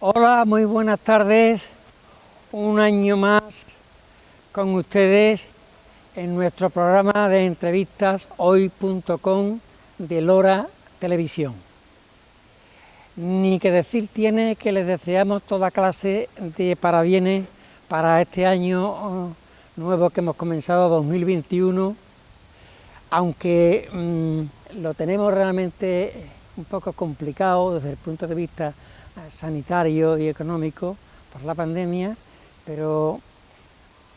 Hola, muy buenas tardes. Un año más con ustedes en nuestro programa de entrevistas hoy.com de Lora Televisión. Ni que decir tiene que les deseamos toda clase de parabienes para este año nuevo que hemos comenzado, 2021, aunque lo tenemos realmente un poco complicado desde el punto de vista sanitario y económico por la pandemia, pero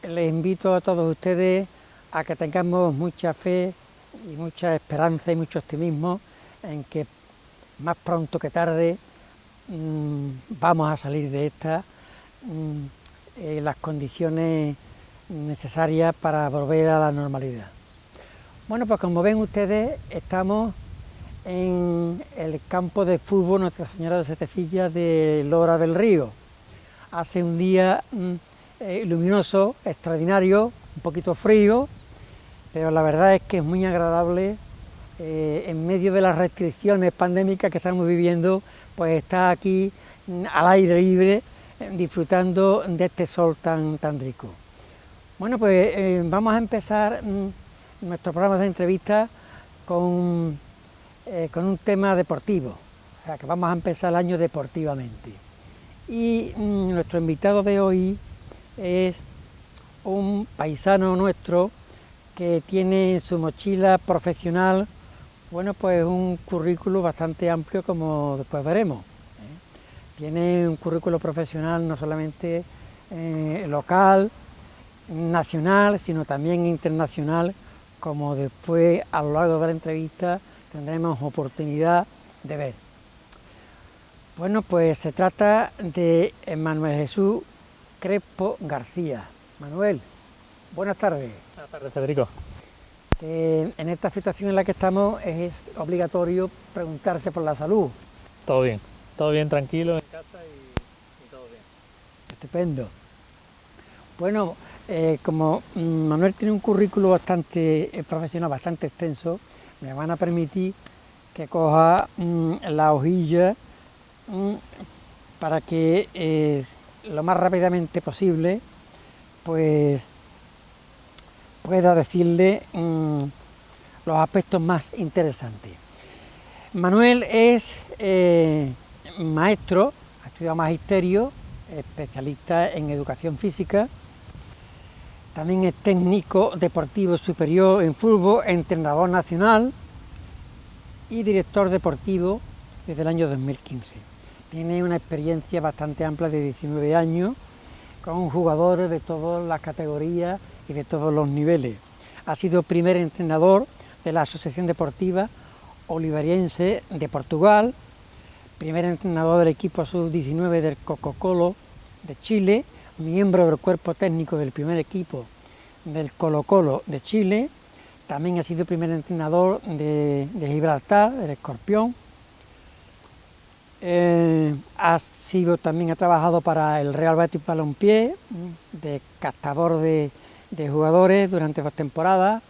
les invito a todos ustedes a que tengamos mucha fe y mucha esperanza y mucho optimismo en que más pronto que tarde vamos a salir de esta las condiciones necesarias para volver a la normalidad. Bueno, pues como ven ustedes, estamos en el campo de fútbol Nuestra Señora de Setefillas de Lora del Río. Hace un día luminoso, extraordinario, un poquito frío, pero la verdad es que es muy agradable en medio de las restricciones pandémicas que estamos viviendo, pues está aquí al aire libre, disfrutando de este sol tan rico. Bueno, pues vamos a empezar nuestro programa de entrevistas con un tema deportivo, o sea que vamos a empezar el año deportivamente. Y nuestro invitado de hoy es un paisano nuestro que tiene en su mochila profesional, bueno, pues un currículo bastante amplio, como después veremos. Tiene un currículo profesional no solamente local, nacional, sino también internacional, como después a lo largo de la entrevista tendremos oportunidad de ver. Bueno, pues se trata de Manuel Jesús Crespo García. Manuel, buenas tardes. Buenas tardes, Federico. En esta situación en la que estamos es obligatorio preguntarse por la salud. Todo bien, tranquilo en casa y todo bien. Estupendo. Bueno, como Manuel tiene un currículo bastante profesional, bastante extenso, me van a permitir que coja la hojilla para que lo más rápidamente posible pues pueda decirle los aspectos más interesantes. Manuel es maestro, ha estudiado magisterio, especialista en educación física, también es técnico deportivo superior en fútbol, entrenador nacional y director deportivo desde el año 2015. Tiene una experiencia bastante amplia de 19 años con jugadores de todas las categorías y de todos los niveles. Ha sido primer entrenador de la Asociación Deportiva Olivariense de Portugal, primer entrenador del equipo sub-19 del Colo-Colo de Chile, miembro del cuerpo técnico del primer equipo del Colo-Colo de Chile, también ha sido primer entrenador de Gibraltar, del Escorpión, ha trabajado para el Real Betis Balompié, de captador de jugadores durante 2 temporadas,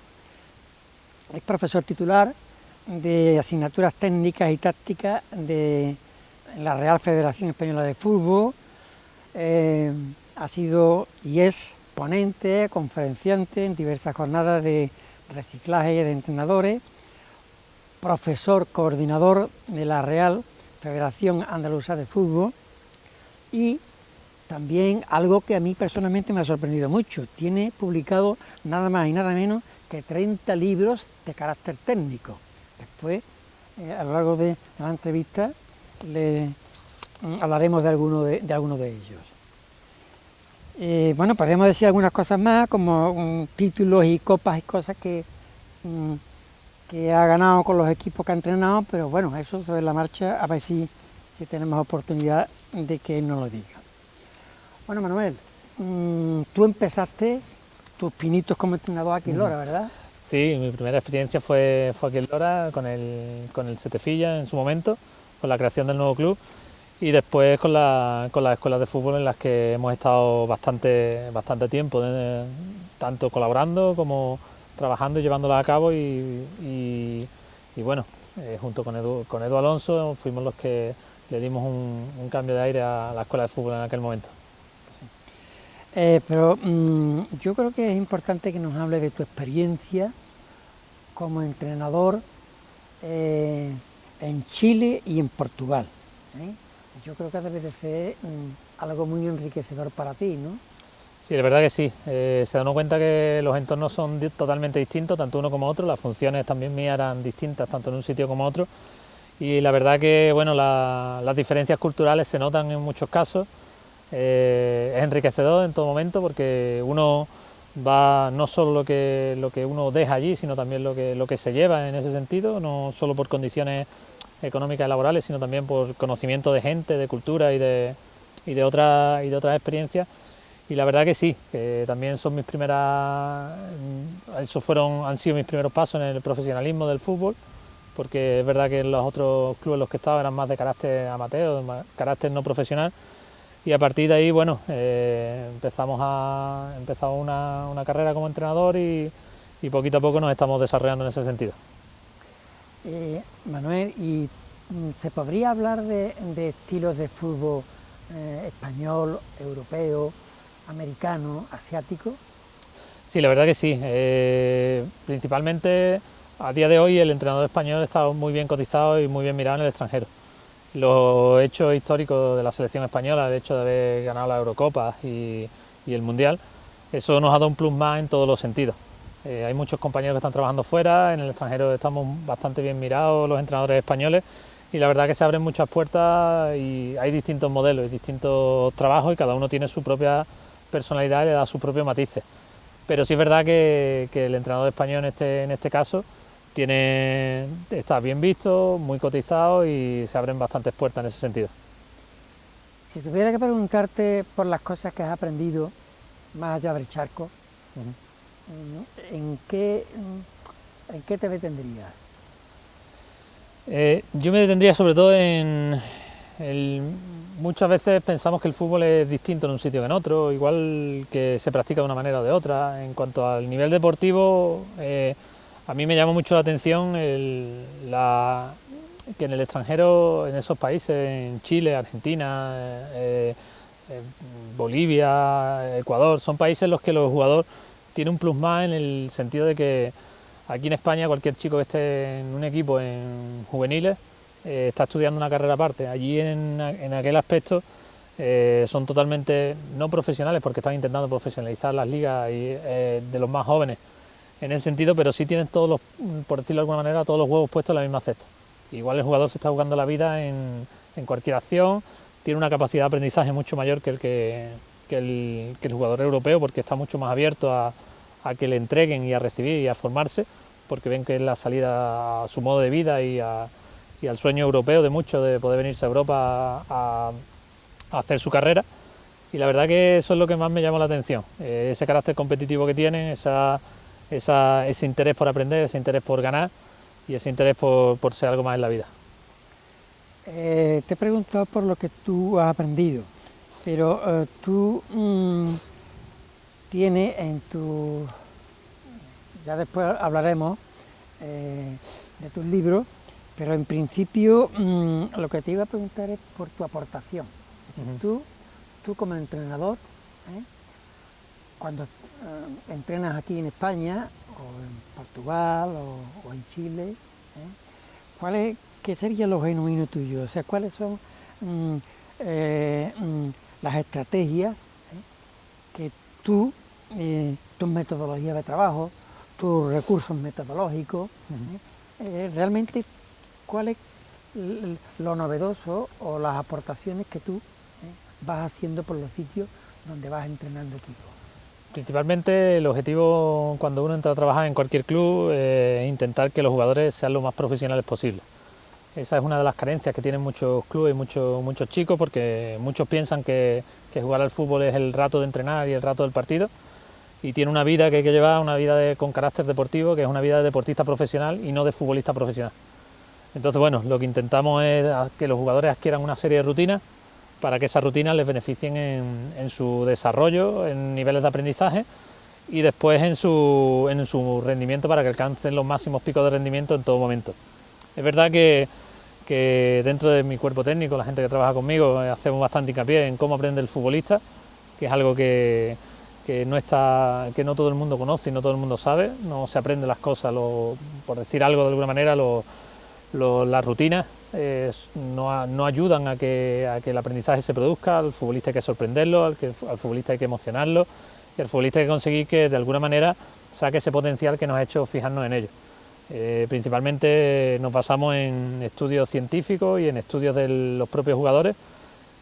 es profesor titular de asignaturas técnicas y tácticas de la Real Federación Española de Fútbol, ha sido y es ponente, conferenciante en diversas jornadas de reciclaje de entrenadores, profesor coordinador de la Real Federación Andaluza de Fútbol y también algo que a mí personalmente me ha sorprendido mucho, tiene publicado nada más y nada menos que 30 libros de carácter técnico. Después, a lo largo de la entrevista, hablaremos de alguno de ellos. Bueno, podemos decir algunas cosas más, como títulos y copas y cosas que ha ganado con los equipos que ha entrenado, pero bueno, eso sobre la marcha, a ver si tenemos oportunidad de que él nos lo diga. Bueno, Manuel, tú empezaste tus pinitos como entrenador aquí en Lora, ¿verdad? Sí, mi primera experiencia fue aquí en Lora, con el Setefillas en su momento, con la creación del nuevo club, y después con las escuelas de fútbol en las que hemos estado bastante tiempo, tanto colaborando como trabajando y llevándolas a cabo y bueno, junto con Edu Alonso fuimos los que le dimos un cambio de aire a la escuela de fútbol en aquel momento. Pero yo creo que es importante que nos hable de tu experiencia como entrenador en Chile y en Portugal, ¿eh? Yo creo que debe de ser algo muy enriquecedor para ti, ¿no? Sí, la verdad que sí. Se dan cuenta que los entornos son totalmente distintos, tanto uno como otro. Las funciones también mías eran distintas, tanto en un sitio como otro. Y la verdad que bueno, las diferencias culturales se notan en muchos casos. Es enriquecedor en todo momento porque uno va no solo lo que uno deja allí, sino también lo que se lleva en ese sentido, no solo por condiciones económicas y laborales, sino también por conocimiento de gente, de cultura y de otras experiencias. Y la verdad que sí, que también son mis primeras, han sido mis primeros pasos en el profesionalismo del fútbol, porque es verdad que los otros clubes en los que estaba eran más de carácter amateur, de carácter no profesional. Y a partir de ahí, bueno, empezamos una carrera como entrenador y poquito a poco nos estamos desarrollando en ese sentido. Manuel, ¿y se podría hablar de estilos de fútbol español, europeo, americano, asiático? Sí, la verdad que sí. Principalmente a día de hoy el entrenador español está muy bien cotizado y muy bien mirado en el extranjero. Los hechos históricos de la selección española, el hecho de haber ganado la Eurocopa y el Mundial, eso nos ha dado un plus más en todos los sentidos. Hay muchos compañeros que están trabajando fuera, en el extranjero estamos bastante bien mirados los entrenadores españoles y la verdad que se abren muchas puertas y hay distintos modelos y distintos trabajos y cada uno tiene su propia personalidad y le da sus propios matices. Pero sí es verdad que el entrenador español en este caso está bien visto, muy cotizado y se abren bastantes puertas en ese sentido. Si tuviera que preguntarte por las cosas que has aprendido más allá del charco, ¿en qué te detendrías? Yo me detendría sobre todo muchas veces pensamos que el fútbol es distinto en un sitio que en otro, igual que se practica de una manera o de otra. En cuanto al nivel deportivo, a mí me llama mucho la atención que en el extranjero, en esos países, en Chile, Argentina, Bolivia, Ecuador, son países en los que los jugadores tienen un plus más en el sentido de que aquí en España cualquier chico que esté en un equipo en juveniles está estudiando una carrera aparte. Allí en aquel aspecto son totalmente no profesionales porque están intentando profesionalizar las ligas de los más jóvenes en ese sentido, pero sí tienen por decirlo de alguna manera, todos los huevos puestos en la misma cesta. Igual el jugador se está jugando la vida en cualquier acción, tiene una capacidad de aprendizaje mucho mayor que el jugador europeo porque está mucho más abierto a que le entreguen y a recibir y a formarse, porque ven que es la salida a su modo de vida y al sueño europeo de muchos de poder venirse a Europa a hacer su carrera. Y la verdad que eso es lo que más me llamó la atención, ese carácter competitivo que tienen, ese interés por aprender, ese interés por ganar y ese interés por ser algo más en la vida. Te he preguntado por lo que tú has aprendido, pero tú tienes ya después hablaremos de tus libros, pero en principio lo que te iba a preguntar es por tu aportación. Es decir, tú como entrenador, cuando entrenas aquí en España, o en Portugal, o en Chile, ¿qué sería lo genuino tuyo? O sea, ¿cuáles son las estrategias que tus metodologías de trabajo, tus recursos metodológicos, realmente cuál es lo novedoso o las aportaciones que tú vas haciendo por los sitios donde vas entrenando equipos? Principalmente el objetivo cuando uno entra a trabajar en cualquier club es intentar que los jugadores sean lo más profesionales posible. Esa es una de las carencias que tienen muchos clubes y muchos chicos, porque muchos piensan que jugar al fútbol es el rato de entrenar y el rato del partido, y tiene una vida que hay que llevar, una vida con carácter deportivo, que es una vida de deportista profesional y no de futbolista profesional. Entonces, bueno, lo que intentamos es que los jugadores adquieran una serie de rutinas para que esas rutinas les beneficien en su desarrollo, en niveles de aprendizaje y después en su rendimiento para que alcancen los máximos picos de rendimiento en todo momento. Es verdad que que dentro de mi cuerpo técnico, la gente que trabaja conmigo, hacemos bastante hincapié en cómo aprende el futbolista, que es algo que no todo el mundo conoce y no todo el mundo sabe. No se aprende las cosas, por decir algo de alguna manera, las rutinas no ayudan a que el aprendizaje se produzca. Al futbolista hay que sorprenderlo, al futbolista hay que emocionarlo, y al futbolista hay que conseguir que de alguna manera saque ese potencial que nos ha hecho fijarnos en ello. Principalmente nos basamos en estudios científicos y en estudios de los propios jugadores,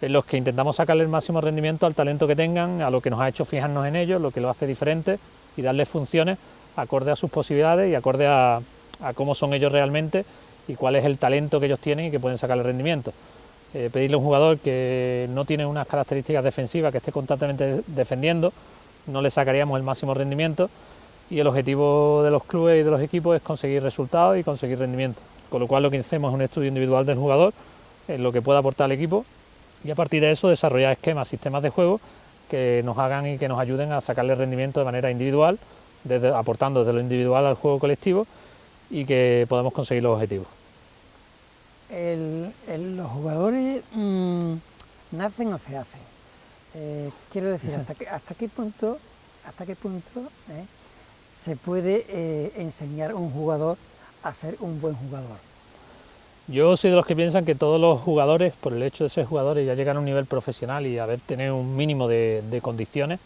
en los que intentamos sacarle el máximo rendimiento al talento que tengan, a lo que nos ha hecho fijarnos en ellos, lo que lo hace diferente, y darles funciones acorde a sus posibilidades y acorde a cómo son ellos realmente y cuál es el talento que ellos tienen y que pueden sacarle rendimiento. Pedirle a un jugador que no tiene unas características defensivas, que esté constantemente defendiendo, no le sacaríamos el máximo rendimiento, y el objetivo de los clubes y de los equipos es conseguir resultados y conseguir rendimiento. Con lo cual lo que hacemos es un estudio individual del jugador, en lo que pueda aportar al equipo, y a partir de eso desarrollar esquemas, sistemas de juego que nos hagan y que nos ayuden a sacarle rendimiento de manera individual, aportando desde lo individual al juego colectivo, y que podamos conseguir los objetivos. Los jugadores nacen o se hacen. Quiero decir, ¿hasta qué punto se puede enseñar a un jugador a ser un buen jugador? Yo soy de los que piensan que todos los jugadores, por el hecho de ser jugadores, ya llegan a un nivel profesional y tener un mínimo de condiciones,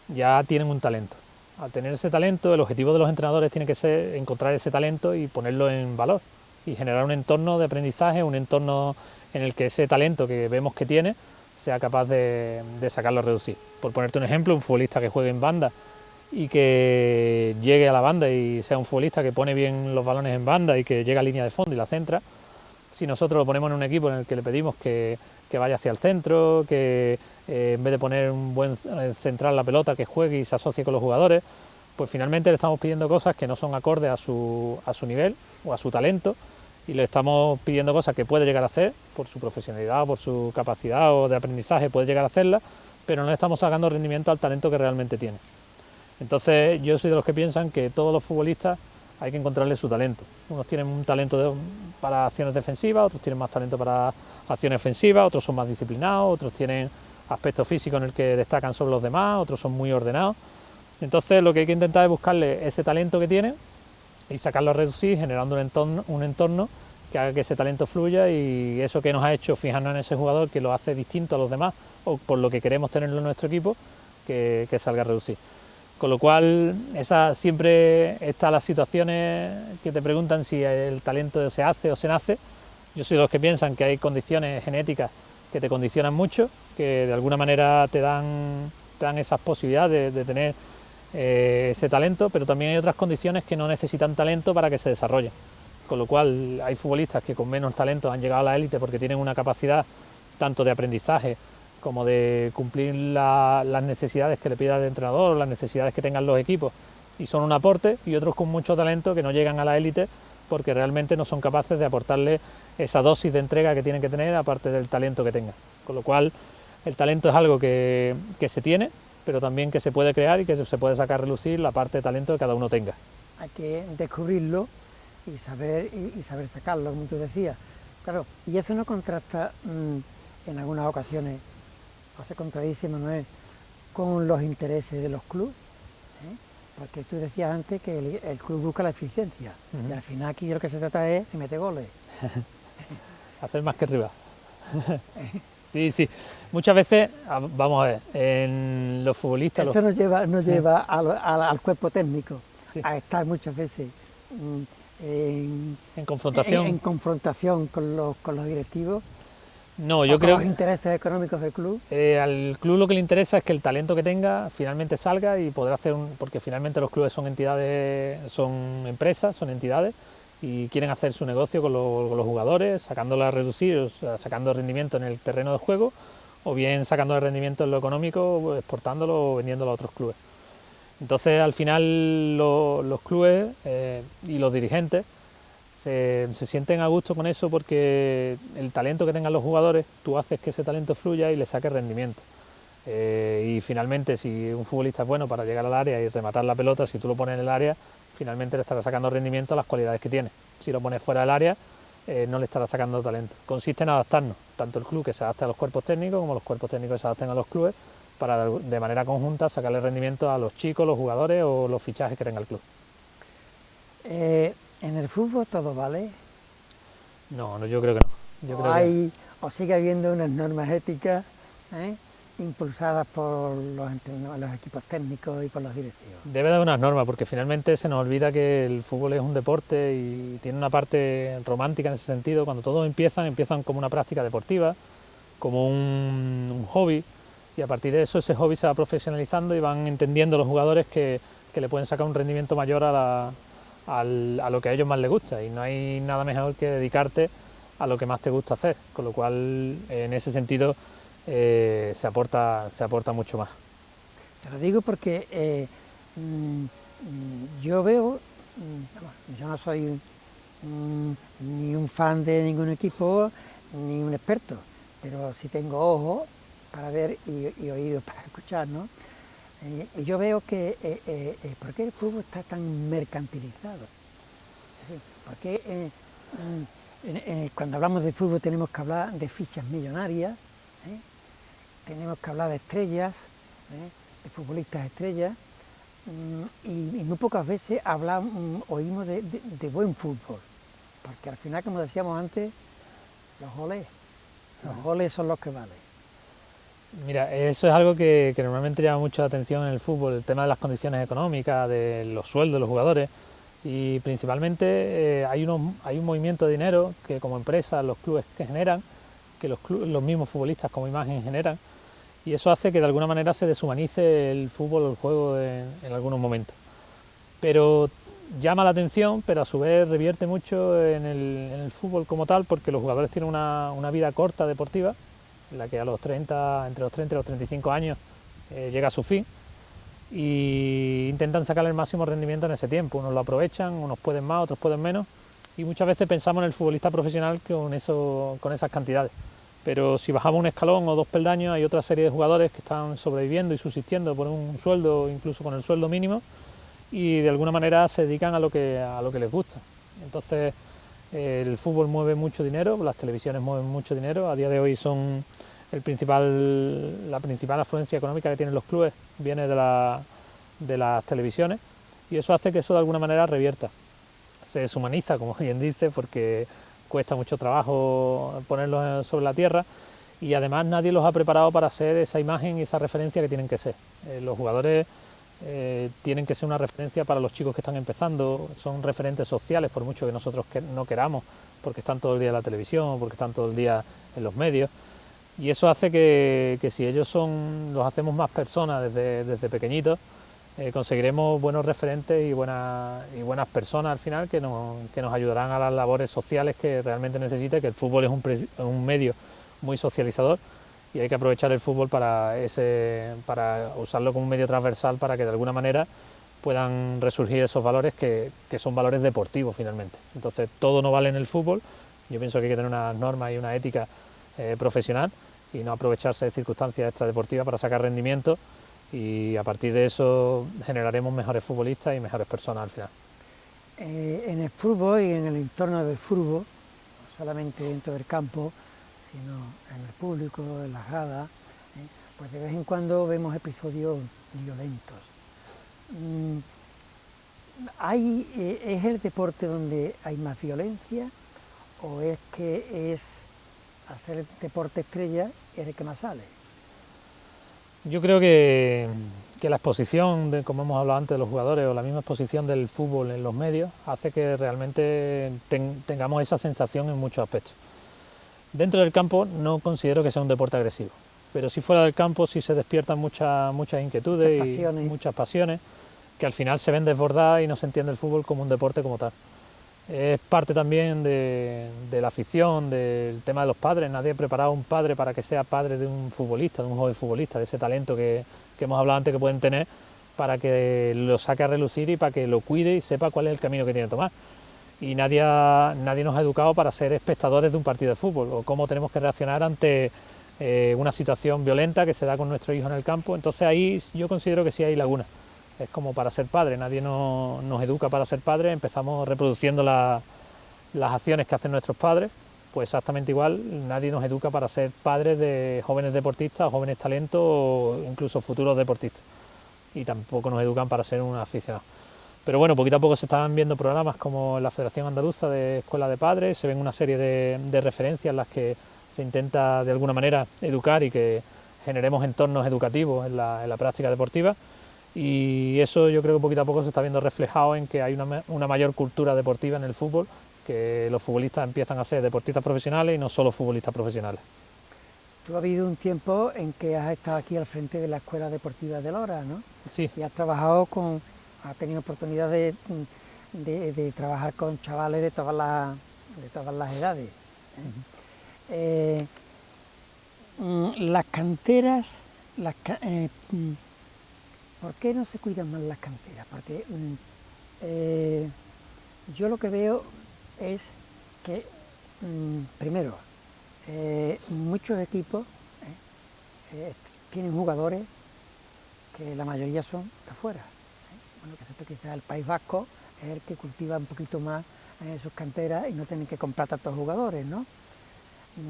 ya tienen un talento. Al tener ese talento, el objetivo de los entrenadores tiene que ser encontrar ese talento y ponerlo en valor, y generar un entorno de aprendizaje, un entorno en el que ese talento que vemos que tiene sea capaz de sacarlo a reducir. Por ponerte un ejemplo, un futbolista que juegue en banda y que llegue a la banda y sea un futbolista que pone bien los balones en banda y que llega a línea de fondo y la centra, si nosotros lo ponemos en un equipo en el que le pedimos que vaya hacia el centro, que en vez de poner un buen central la pelota, que juegue y se asocie con los jugadores, pues finalmente le estamos pidiendo cosas que no son acordes a su nivel o a su talento, y le estamos pidiendo cosas que puede llegar a hacer por su profesionalidad, por su capacidad o de aprendizaje, puede llegar a hacerlas, pero no le estamos sacando rendimiento al talento que realmente tiene. Entonces yo soy de los que piensan que todos los futbolistas hay que encontrarle su talento. Unos tienen un talento para acciones defensivas, otros tienen más talento para acciones ofensivas, otros son más disciplinados, otros tienen aspectos físicos en el que destacan sobre los demás, otros son muy ordenados. Entonces lo que hay que intentar es buscarle ese talento que tienen y sacarlo a reducir, generando un entorno que haga que ese talento fluya, y eso que nos ha hecho fijarnos en ese jugador, que lo hace distinto a los demás o por lo que queremos tenerlo en nuestro equipo, que salga a reducir. Con lo cual, siempre están las situaciones que te preguntan si el talento se hace o se nace. Yo soy de los que piensan que hay condiciones genéticas que te condicionan mucho, que de alguna manera te dan esas posibilidades de tener ese talento, pero también hay otras condiciones que no necesitan talento para que se desarrollen. Con lo cual, hay futbolistas que con menos talento han llegado a la élite porque tienen una capacidad tanto de aprendizaje como de cumplir las necesidades que le pida el entrenador, las necesidades que tengan los equipos, y son un aporte, y otros con mucho talento que no llegan a la élite porque realmente no son capaces de aportarle esa dosis de entrega que tienen que tener aparte del talento que tengan. Con lo cual, el talento es algo que se tiene, pero también que se puede crear y que se puede sacar a relucir la parte de talento que cada uno tenga. Hay que descubrirlo y saber sacarlo, como tú decías. Claro, y eso no contrasta en algunas ocasiones, o se contradice, Manuel, con los intereses de los clubes, ¿eh? Porque tú decías antes que el club busca la eficiencia, y al final aquí de lo que se trata es de meter goles. Hacer más que arriba. Sí. Muchas veces, vamos a ver, en los futbolistas... Eso nos lleva al cuerpo técnico, sí, a estar muchas veces en confrontación con los directivos. No, yo creo los intereses económicos del club. Al club lo que le interesa es que el talento que tenga finalmente salga y poder hacer porque finalmente los clubes son entidades, son empresas, son entidades, y quieren hacer su negocio con los jugadores, sacándolos a reducir, o sea, sacando rendimiento en el terreno de juego, o bien sacando el rendimiento en lo económico, exportándolo o vendiéndolo a otros clubes. Entonces al final los clubes y los dirigentes se sienten a gusto con eso, porque el talento que tengan los jugadores, tú haces que ese talento fluya y le saques rendimiento. Y finalmente, si un futbolista es bueno para llegar al área y rematar la pelota, si tú lo pones en el área, finalmente le estarás sacando rendimiento a las cualidades que tiene. Si lo pones fuera del área, no le estará sacando talento. Consiste en adaptarnos, tanto el club que se adapte a los cuerpos técnicos como los cuerpos técnicos que se adapten a los clubes, para de manera conjunta sacarle rendimiento a los chicos, los jugadores o los fichajes que tenga el club. ¿En el fútbol todo vale? No, yo creo que no. Yo creo que... ¿O sigue habiendo unas normas éticas impulsadas por los equipos técnicos y por las directivas? Debe de haber unas normas, porque finalmente se nos olvida que el fútbol es un deporte y tiene una parte romántica en ese sentido. Cuando todos empiezan como una práctica deportiva, como un hobby, y a partir de eso ese hobby se va profesionalizando y van entendiendo los jugadores que le pueden sacar un rendimiento mayor a lo que a ellos más les gusta, y no hay nada mejor que dedicarte a lo que más te gusta hacer, con lo cual en ese sentido se aporta mucho más. Te lo digo porque yo veo, yo no soy ni un fan de ningún equipo ni un experto, pero sí tengo ojos para ver y oídos para escuchar, ¿no? Y yo veo que ¿por qué el fútbol está tan mercantilizado? Es decir, ¿por qué cuando hablamos de fútbol tenemos que hablar de fichas millonarias, tenemos que hablar de estrellas, de futbolistas estrellas, y muy pocas veces oímos de buen fútbol? Porque al final, como decíamos antes, los goles son los que valen. Mira, eso es algo que normalmente llama mucho la atención en el fútbol, el tema de las condiciones económicas, de los sueldos de los jugadores, y principalmente hay un movimiento de dinero que como empresa los clubes que generan, que los mismos futbolistas como imagen generan, y eso hace que de alguna manera se deshumanice el fútbol o el juego en algunos momentos. Pero llama la atención, pero a su vez revierte mucho en el fútbol como tal, porque los jugadores tienen una vida corta deportiva, en la que a entre los 30 y los 35 años llega a su fin, y intentan sacar el máximo rendimiento en ese tiempo. Unos lo aprovechan, unos pueden más, otros pueden menos, y muchas veces pensamos en el futbolista profesional con esas cantidades. Pero si bajamos un escalón o dos peldaños, hay otra serie de jugadores que están sobreviviendo y subsistiendo por un sueldo, incluso con el sueldo mínimo, y de alguna manera se dedican a lo que les gusta. Entonces el fútbol mueve mucho dinero, las televisiones mueven mucho dinero, a día de hoy son la principal afluencia económica que tienen los clubes viene de las televisiones, y eso hace que eso de alguna manera revierta. Se deshumaniza, como bien dice, porque cuesta mucho trabajo ponerlos sobre la tierra, y además nadie los ha preparado para ser esa imagen y esa referencia que tienen que ser. Los jugadores tienen que ser una referencia para los chicos que están empezando, son referentes sociales, por mucho que nosotros no queramos, porque están todo el día en la televisión, porque están todo el día en los medios, y eso hace que si ellos los hacemos más personas desde pequeñitos, conseguiremos buenos referentes y buenas personas al final que nos ayudarán a las labores sociales que realmente necesita, que el fútbol es un medio muy socializador, y hay que aprovechar el fútbol para usarlo como un medio transversal para que de alguna manera puedan resurgir esos valores que son valores deportivos finalmente. Entonces todo no vale en el fútbol, yo pienso que hay que tener unas normas y una ética profesional y no aprovecharse de circunstancias extradeportivas para sacar rendimiento, y a partir de eso generaremos mejores futbolistas y mejores personas al final. En el fútbol y en el entorno del fútbol, no solamente dentro del campo, sino en el público, en las gradas, pues de vez en cuando vemos episodios violentos. ¿Es el deporte donde hay más violencia, o es que al ser el deporte estrella es el que más sale? Yo creo que la exposición, como hemos hablado antes, de los jugadores, o la misma exposición del fútbol en los medios, hace que realmente tengamos esa sensación en muchos aspectos. Dentro del campo no considero que sea un deporte agresivo, pero si fuera del campo sí se despiertan muchas inquietudes y muchas pasiones, que al final se ven desbordadas y no se entiende el fútbol como un deporte como tal. Es parte también de la afición, del tema de los padres. Nadie ha preparado a un padre para que sea padre de un futbolista, de un joven futbolista, de ese talento que hemos hablado antes que pueden tener, para que lo saque a relucir y para que lo cuide y sepa cuál es el camino que tiene que tomar. Y nadie nos ha educado para ser espectadores de un partido de fútbol, o cómo tenemos que reaccionar ante una situación violenta que se da con nuestro hijo en el campo. Entonces ahí yo considero que sí hay lagunas. Es como para ser padre, nadie nos educa para ser padre, empezamos reproduciendo las acciones que hacen nuestros padres, pues exactamente igual, nadie nos educa para ser padres de jóvenes deportistas, jóvenes talentos o incluso futuros deportistas. Y tampoco nos educan para ser un aficionado. Pero bueno, poquito a poco se están viendo programas como la Federación Andaluza de Escuela de Padres, se ven una serie de referencias en las que se intenta de alguna manera educar y que generemos entornos educativos en la práctica deportiva, y eso yo creo que poquito a poco se está viendo reflejado en que hay una mayor cultura deportiva en el fútbol, que los futbolistas empiezan a ser deportistas profesionales y no solo futbolistas profesionales. Tú has habido un tiempo en que has estado aquí al frente de la Escuela Deportiva de Lora, ¿no? Sí. Y has trabajado has tenido oportunidad de trabajar con chavales de todas las edades. Las canteras, ¿por qué no se cuidan más las canteras? Porque yo lo que veo es que, primero, muchos equipos tienen jugadores que la mayoría son de fuera. Bueno, que esto quizás el País Vasco es el que cultiva un poquito más sus canteras y no tienen que comprar tantos jugadores, ¿no?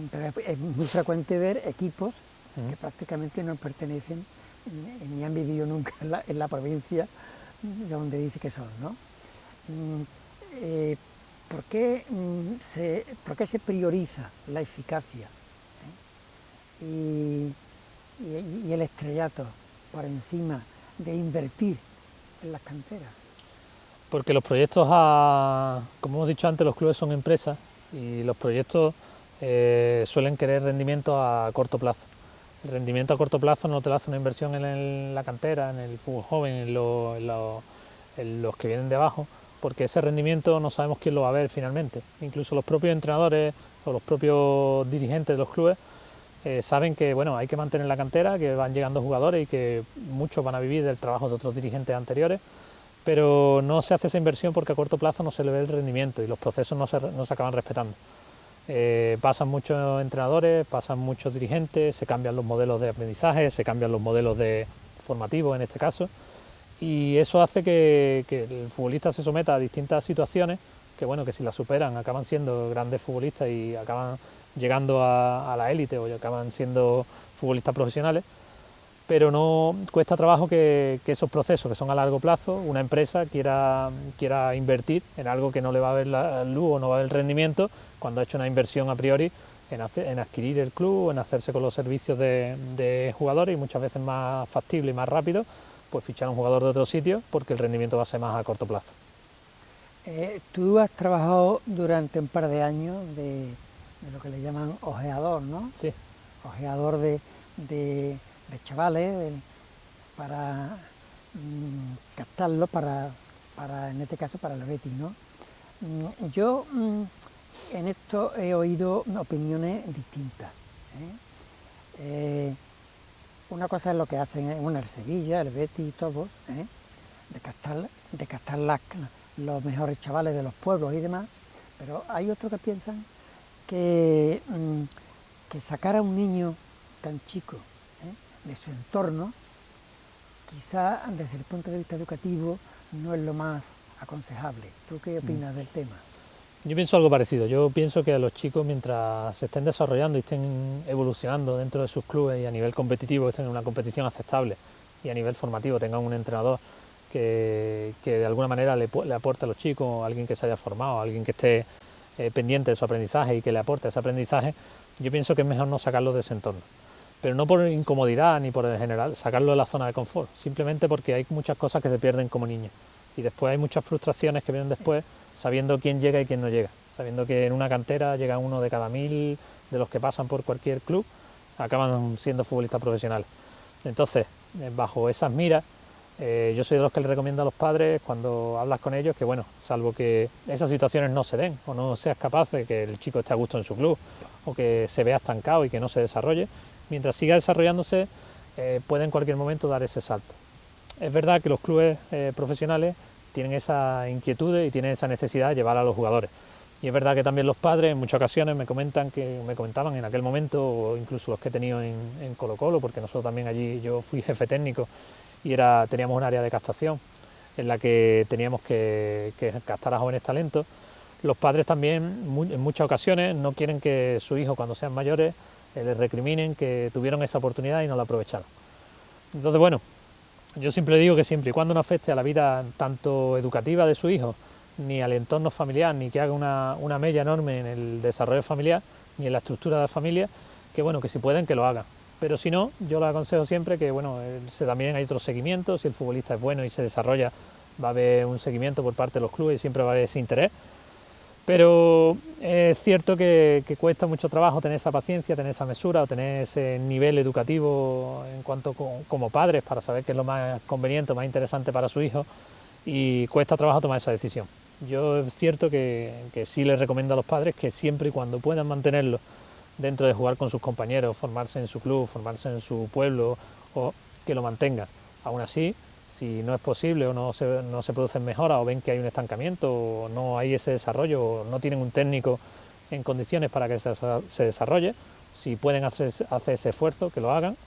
Pero es muy frecuente ver equipos que prácticamente no pertenecen ni han vivido nunca en la provincia de donde dice que son, ¿no? ¿Por qué se prioriza la eficacia y el estrellato por encima de invertir en las canteras? Porque los proyectos, como hemos dicho antes, los clubes son empresas y los proyectos suelen querer rendimiento a corto plazo. El rendimiento a corto plazo no te lo hace una inversión en la cantera, en el fútbol joven, en los que vienen de abajo, porque ese rendimiento no sabemos quién lo va a ver finalmente. Incluso los propios entrenadores o los propios dirigentes de los clubes saben que bueno, hay que mantener la cantera, que van llegando jugadores y que muchos van a vivir del trabajo de otros dirigentes anteriores, pero no se hace esa inversión porque a corto plazo no se le ve el rendimiento y los procesos no se acaban respetando. Pasan muchos entrenadores, pasan muchos dirigentes, se cambian los modelos de aprendizaje, se cambian los modelos formativos en este caso, y eso hace que el futbolista se someta a distintas situaciones que bueno, que si las superan acaban siendo grandes futbolistas y acaban llegando a la élite o acaban siendo futbolistas profesionales, pero no cuesta trabajo que esos procesos que son a largo plazo, una empresa quiera invertir en algo que no le va a ver la luz o no va a ver el rendimiento cuando ha hecho una inversión a priori en adquirir el club, en hacerse con los servicios de jugadores y muchas veces más factible y más rápido, pues fichar a un jugador de otro sitio porque el rendimiento va a ser más a corto plazo. Tú has trabajado durante un par de años de lo que le llaman ojeador, ¿no? Sí. Ojeador de chavales para captarlos en este caso para el Betis, ¿no? Yo en esto he oído opiniones distintas. Una cosa es lo que hacen el Sevilla, el Betis y todos, de captar los mejores chavales de los pueblos y demás, pero hay otros que piensan que sacar a un niño tan chico de su entorno, quizá desde el punto de vista educativo no es lo más aconsejable. ¿Tú qué opinas del tema? Yo pienso algo parecido. Yo pienso que a los chicos, mientras se estén desarrollando y estén evolucionando dentro de sus clubes y a nivel competitivo estén en una competición aceptable y a nivel formativo tengan un entrenador que de alguna manera le aporte a los chicos, alguien que se haya formado, alguien que esté pendiente de su aprendizaje y que le aporte ese aprendizaje, yo pienso que es mejor no sacarlos de ese entorno. Pero no por incomodidad ni por el general, sacarlo de la zona de confort, simplemente porque hay muchas cosas que se pierden como niños. Y después hay muchas frustraciones que vienen después, sabiendo quién llega y quién no llega, sabiendo que en una cantera llega uno de cada 1000 de los que pasan por cualquier club, acaban siendo futbolistas profesionales. Entonces, bajo esas miras, yo soy de los que les recomiendo a los padres, cuando hablas con ellos, que bueno, salvo que esas situaciones no se den, o no seas capaz de que el chico esté a gusto en su club, o que se vea estancado y que no se desarrolle, mientras siga desarrollándose, puede en cualquier momento dar ese salto. Es verdad que los clubes profesionales tienen esa inquietud y tienen esa necesidad de llevar a los jugadores. Y es verdad que también los padres en muchas ocasiones me comentaban en aquel momento, o incluso los que he tenido en Colo-Colo, porque nosotros también allí, yo fui jefe técnico y teníamos un área de captación en la que teníamos que captar a jóvenes talentos. los padres también en muchas ocasiones no quieren que su hijo, cuando sean mayores, les recriminen que tuvieron esa oportunidad y no la aprovecharon. Entonces, bueno, yo siempre digo que siempre y cuando no afecte a la vida tanto educativa de su hijo, ni al entorno familiar, ni que haga una mella enorme en el desarrollo familiar, ni en la estructura de la familia, que bueno, que si pueden, que lo hagan. Pero si no, yo les aconsejo siempre que bueno, también hay otros seguimientos, si el futbolista es bueno y se desarrolla, va a haber un seguimiento por parte de los clubes y siempre va a haber ese interés. Pero es cierto que cuesta mucho trabajo tener esa paciencia, tener esa mesura o tener ese nivel educativo en cuanto como padres para saber qué es lo más conveniente, más interesante para su hijo, y cuesta trabajo tomar esa decisión. Yo es cierto que sí les recomiendo a los padres que siempre y cuando puedan mantenerlo dentro de jugar con sus compañeros, formarse en su club, formarse en su pueblo, o que lo mantengan. Aún así, si no es posible o no se producen mejoras o ven que hay un estancamiento o no hay ese desarrollo o no tienen un técnico en condiciones para que se desarrolle, si pueden hacer ese esfuerzo, que lo hagan,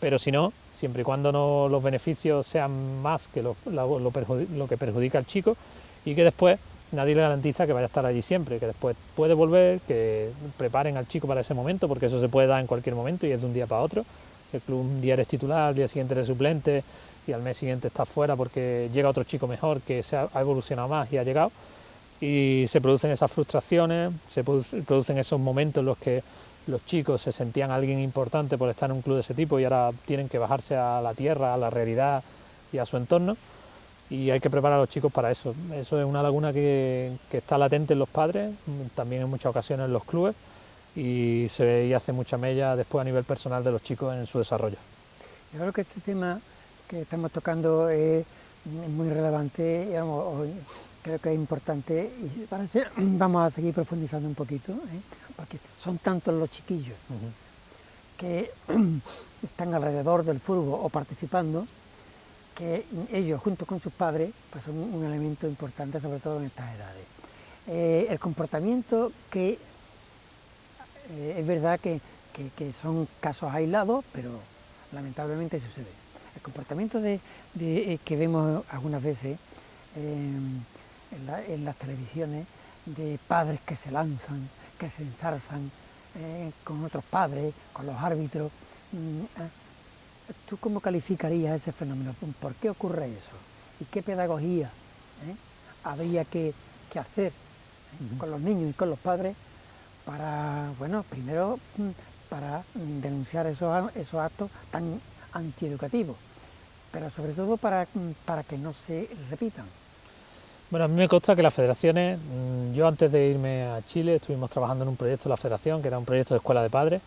pero si no, siempre y cuando no los beneficios sean más que lo que perjudica al chico, y que después nadie le garantiza que vaya a estar allí siempre, que después puede volver, que preparen al chico para ese momento, porque eso se puede dar en cualquier momento y es de un día para otro. El club un día eres titular, al día siguiente eres suplente y al mes siguiente estás fuera porque llega otro chico mejor que ha evolucionado más y ha llegado, y se producen esas frustraciones, se producen esos momentos en los que los chicos se sentían alguien importante por estar en un club de ese tipo y ahora tienen que bajarse a la tierra, a la realidad y a su entorno, y hay que preparar a los chicos para eso. Eso es una laguna que está latente en los padres, también en muchas ocasiones en los clubes, y hace mucha mella después a nivel personal de los chicos en su desarrollo. Yo creo que este tema que estamos tocando es muy relevante, digamos, hoy creo que es importante y parece, vamos a seguir profundizando un poquito, porque son tantos los chiquillos que están alrededor del fútbol o participando, que ellos junto con sus padres pues son un elemento importante, sobre todo en estas edades. El comportamiento que es verdad que son casos aislados, pero lamentablemente sucede. El comportamiento que vemos algunas veces en las televisiones, de padres que se lanzan, que se ensarzan con otros padres, con los árbitros. ¿Tú cómo calificarías ese fenómeno? ¿Por qué ocurre eso? ¿Y qué pedagogía habría que hacer con los niños y con los padres para, bueno, primero para denunciar esos actos tan antieducativos, pero sobre todo para que no se repitan? Bueno, a mí me consta que las federaciones, yo antes de irme a Chile estuvimos trabajando en un proyecto de la federación, que era un proyecto de escuela de padres,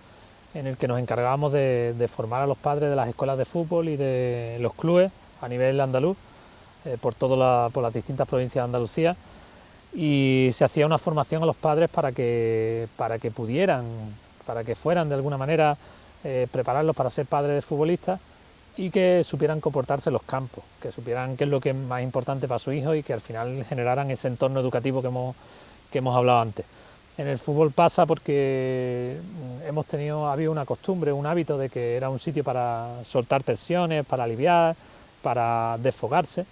en el que nos encargábamos de formar a los padres de las escuelas de fútbol y de los clubes a nivel andaluz, por las distintas provincias de Andalucía, y se hacía una formación a los padres para que fueran de alguna manera prepararlos para ser padres de futbolistas y que supieran comportarse en los campos, que supieran qué es lo que es más importante para su hijo y que al final generaran ese entorno educativo que hemos hablado antes. En el fútbol pasa porque ha habido una costumbre, un hábito de que era un sitio para soltar tensiones, para aliviar, para desfogarse,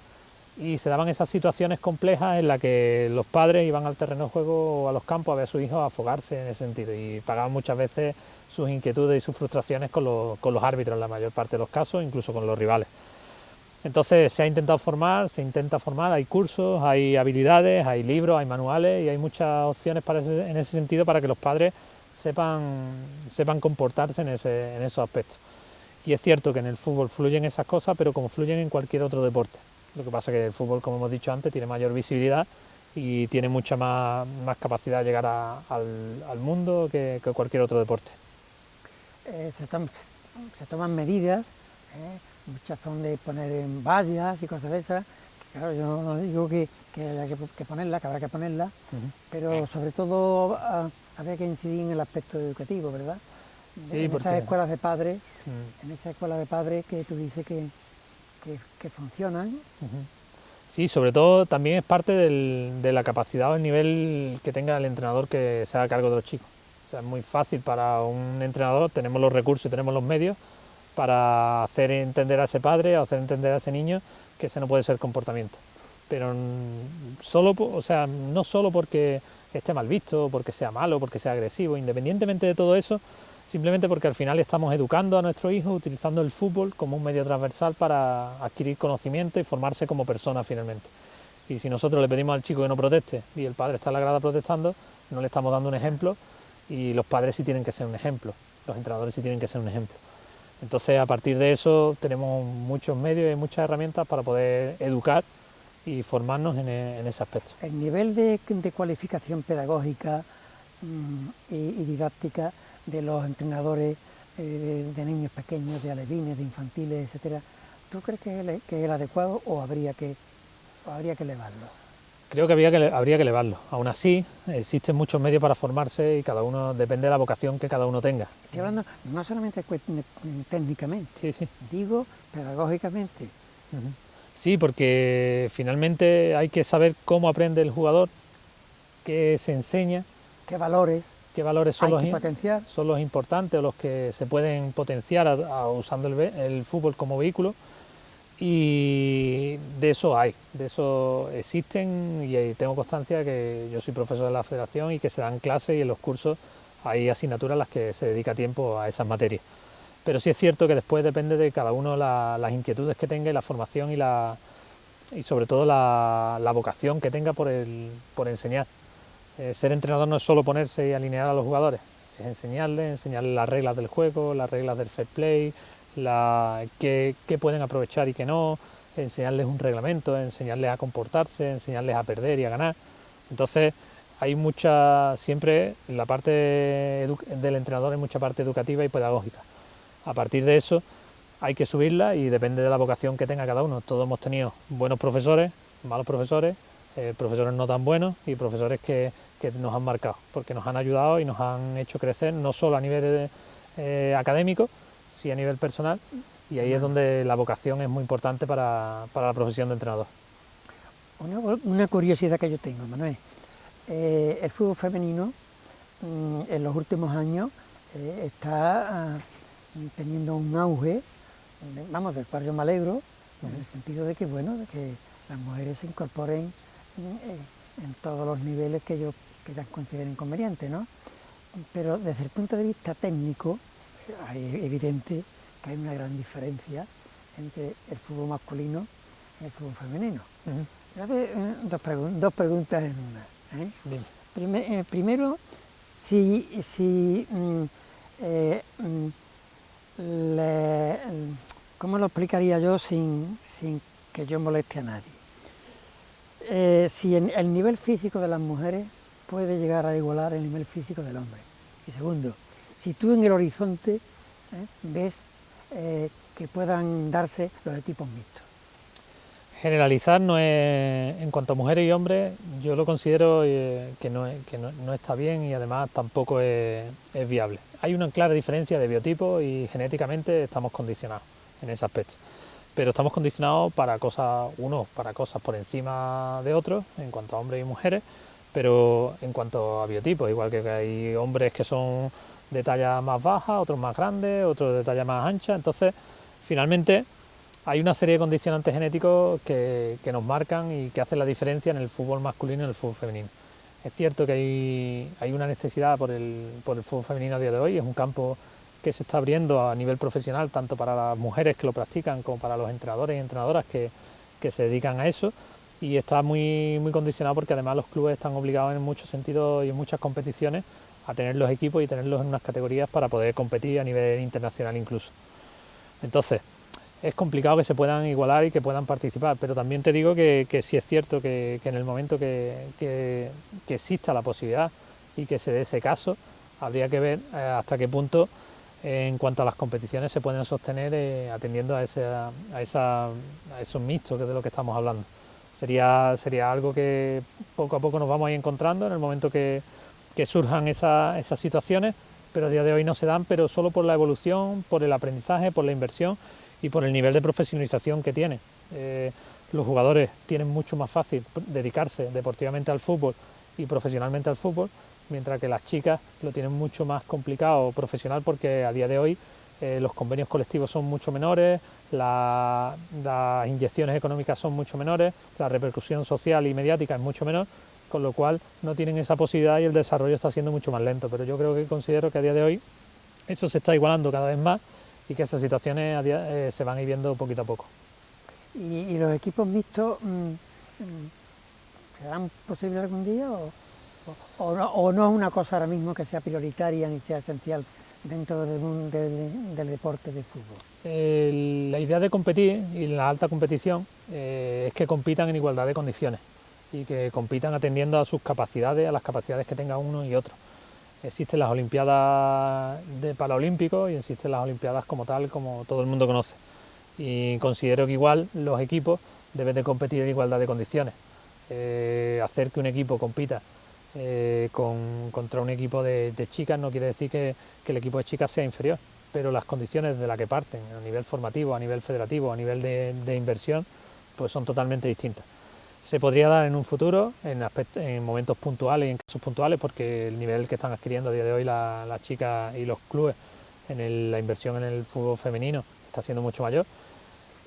y se daban esas situaciones complejas en las que los padres iban al terreno de juego o a los campos a ver a sus hijos afogarse en ese sentido, y pagaban muchas veces sus inquietudes y sus frustraciones con los árbitros en la mayor parte de los casos, incluso con los rivales. Entonces se intenta formar, hay cursos, hay habilidades, hay libros, hay manuales y hay muchas opciones en ese sentido para que los padres sepan comportarse en esos aspectos. Y es cierto que en el fútbol fluyen esas cosas, pero como fluyen en cualquier otro deporte. Lo que pasa es que el fútbol, como hemos dicho antes, tiene mayor visibilidad y tiene mucha más capacidad de llegar al mundo que cualquier otro deporte. Se toman medidas, muchas son de poner en vallas y cosas de esas, que claro, yo no digo que haya que ponerlas, que habrá que ponerlas, pero sobre todo habría que incidir en el aspecto educativo, ¿verdad? Sí, en esas escuelas de padres, que tú dices que funcionan. Sí, sobre todo también es parte de la capacidad o el nivel que tenga el entrenador que se haga cargo de los chicos. O sea, es muy fácil para un entrenador, tenemos los recursos y tenemos los medios para hacer entender a ese padre o hacer entender a ese niño que ese no puede ser el comportamiento. pero o sea, no solo porque esté mal visto, porque sea malo, porque sea agresivo, independientemente de todo eso, simplemente porque al final estamos educando a nuestros hijos utilizando el fútbol como un medio transversal para adquirir conocimiento y formarse como persona finalmente. Y si nosotros le pedimos al chico que no proteste y el padre está en la grada protestando, no le estamos dando un ejemplo, y los padres sí tienen que ser un ejemplo, los entrenadores sí tienen que ser un ejemplo. Entonces, a partir de eso tenemos muchos medios y muchas herramientas para poder educar y formarnos en ese aspecto. El nivel de cualificación pedagógica y didáctica de los entrenadores de niños pequeños, de alevines, de infantiles, etcétera, ¿tú crees que es el adecuado o habría que elevarlo? Creo que habría que elevarlo. Aún así, existen muchos medios para formarse y cada uno depende de la vocación que cada uno tenga. Estoy hablando no solamente técnicamente, Sí, sí. digo pedagógicamente. Sí, porque finalmente hay que saber cómo aprende el jugador, qué se enseña, ¿Qué valores son hay que potenciar? son los importantes o los que se pueden potenciar usando el fútbol como vehículo. Y de eso existen, y tengo constancia que yo soy profesor de la federación y que se dan clases, y en los cursos hay asignaturas a las que se dedica tiempo a esas materias. Pero sí es cierto que después depende de cada uno las inquietudes que tenga y la formación y sobre todo la vocación que tenga por enseñar. Ser entrenador no es solo ponerse y alinear a los jugadores, es enseñarles las reglas del juego, las reglas del fair play, qué pueden aprovechar y qué no, enseñarles un reglamento, enseñarles a comportarse, enseñarles a perder y a ganar. Entonces hay siempre la parte del entrenador hay mucha parte educativa y pedagógica. A partir de eso hay que subirla y depende de la vocación que tenga cada uno. Todos hemos tenido buenos profesores, malos profesores, profesores no tan buenos y profesores que nos han marcado, porque nos han ayudado y nos han hecho crecer, no solo a nivel académico, sí a nivel personal, y ahí es donde la vocación es muy importante para la profesión de entrenador. Una curiosidad que yo tengo, Manuel, el fútbol femenino en los últimos años está teniendo un auge, vamos, del cual yo me alegro, en el sentido de que, bueno, de que las mujeres se incorporen en todos los niveles que ellos consideren convenientes, ¿no? Pero desde el punto de vista técnico, es evidente que hay una gran diferencia entre el fútbol masculino y el fútbol femenino. Dos preguntas en una. Primero, ¿cómo lo explicaría yo sin que yo moleste a nadie? Si el nivel físico de las mujeres puede llegar a igualar el nivel físico del hombre. Y segundo, si tú en el horizonte ves que puedan darse los equipos mixtos. Generalizar no es, en cuanto a mujeres y hombres, yo lo considero que no está bien, y además tampoco es viable. Hay una clara diferencia de biotipo y genéticamente estamos condicionados en ese aspecto. Pero estamos condicionados para cosas por encima de otros, en cuanto a hombres y mujeres, pero en cuanto a biotipos, igual que hay hombres que son de talla más baja, otros más grandes, otros de talla más ancha. Entonces, finalmente, hay una serie de condicionantes genéticos que nos marcan y que hacen la diferencia en el fútbol masculino y en el fútbol femenino. Es cierto que hay una necesidad por el fútbol femenino a día de hoy, es un campo que se está abriendo a nivel profesional, tanto para las mujeres que lo practican como para los entrenadores y entrenadoras que se dedican a eso, y está muy, muy condicionado porque además los clubes están obligados en muchos sentidos y en muchas competiciones a tener los equipos y tenerlos en unas categorías para poder competir a nivel internacional incluso. Entonces, es complicado que se puedan igualar y que puedan participar, pero también te digo que sí es cierto que en el momento que exista la posibilidad y que se dé ese caso, habría que ver hasta qué punto en cuanto a las competiciones se pueden sostener atendiendo a esos mixtos, que es de lo que estamos hablando. Sería algo que poco a poco nos vamos a ir encontrando en el momento que surjan esas situaciones, pero a día de hoy no se dan, pero solo por la evolución, por el aprendizaje, por la inversión y por el nivel de profesionalización que tiene. Los jugadores tienen mucho más fácil dedicarse deportivamente al fútbol y profesionalmente al fútbol, mientras que las chicas lo tienen mucho más complicado profesional, porque a día de hoy los convenios colectivos son mucho menores, las inyecciones económicas son mucho menores, la repercusión social y mediática es mucho menor, con lo cual no tienen esa posibilidad y el desarrollo está siendo mucho más lento. Pero yo considero que a día de hoy eso se está igualando cada vez más y que esas situaciones se van a ir viendo poquito a poco. ¿Y los equipos mixtos serán posibles algún día o no es una cosa ahora mismo que sea prioritaria ni sea esencial dentro del deporte de fútbol? La idea de competir y la alta competición es que compitan en igualdad de condiciones y que compitan atendiendo a sus capacidades, a las capacidades que tenga uno y otro. Existen las Olimpiadas de Paralímpicos y existen las Olimpiadas como tal, como todo el mundo conoce. Y considero que igual los equipos deben de competir en igualdad de condiciones. Hacer que un equipo compita contra un equipo de chicas no quiere decir que el equipo de chicas sea inferior, pero las condiciones de las que parten, a nivel formativo, a nivel federativo, a nivel de inversión, pues son totalmente distintas. Se podría dar en un futuro, en momentos puntuales y en casos puntuales, porque el nivel que están adquiriendo a día de hoy las chicas y los clubes en la inversión en el fútbol femenino está siendo mucho mayor.